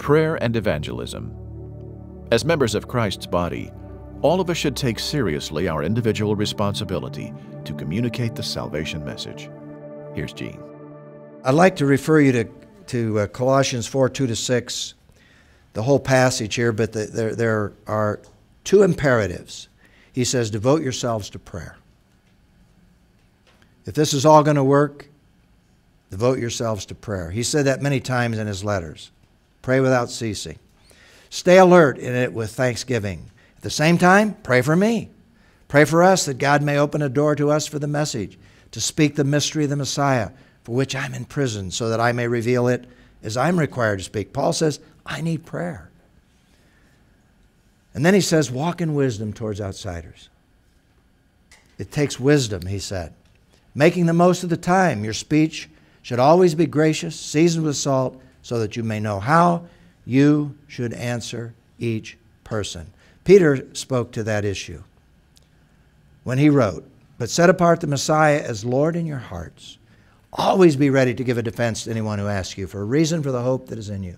Prayer and Evangelism. As members of Christ's body, all of us should take seriously our individual responsibility to communicate the salvation message. Here's Gene. I'd like to refer you to Colossians 4:2-6, the whole passage here, but there are two imperatives. He says, devote yourselves to prayer. If this is all going to work, devote yourselves to prayer. He said that many times in his letters. Pray without ceasing. Stay alert in it with thanksgiving. At the same time, pray for me. Pray for us that God may open a door to us for the message, to speak the mystery of the Messiah, for which I'm in prison, so that I may reveal it as I'm required to speak. Paul says, I need prayer. And then he says, walk in wisdom towards outsiders. It takes wisdom, he said. Making the most of the time. Your speech should always be gracious, seasoned with salt, so that you may know how you should answer each person. Peter spoke to that issue when he wrote, but set apart the Messiah as Lord in your hearts. Always be ready to give a defense to anyone who asks you for a reason for the hope that is in you.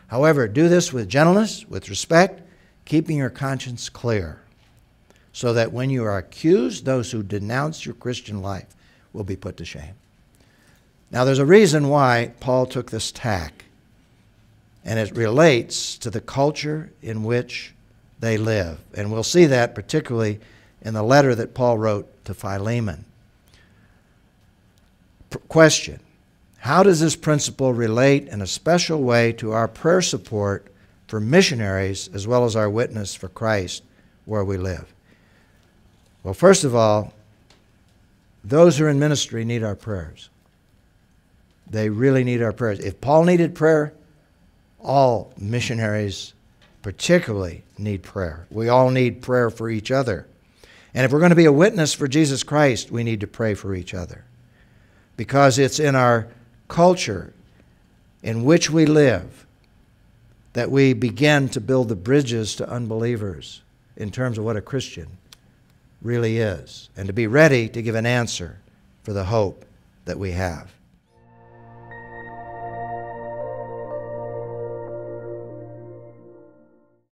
However, do this with gentleness, with respect, keeping your conscience clear, so that when you are accused, those who denounce your Christian life will be put to shame. Now, there's a reason why Paul took this tack, and it relates to the culture in which they live. And we'll see that particularly in the letter that Paul wrote to Philemon. Question: how does this principle relate in a special way to our prayer support for missionaries as well as our witness for Christ where we live? Well, first of all, those who are in ministry need our prayers. They really need our prayers. If Paul needed prayer, all missionaries particularly need prayer. We all need prayer for each other. And if we're going to be a witness for Jesus Christ, we need to pray for each other. Because it's in our culture in which we live that we begin to build the bridges to unbelievers in terms of what a Christian really is, and to be ready to give an answer for the hope that we have.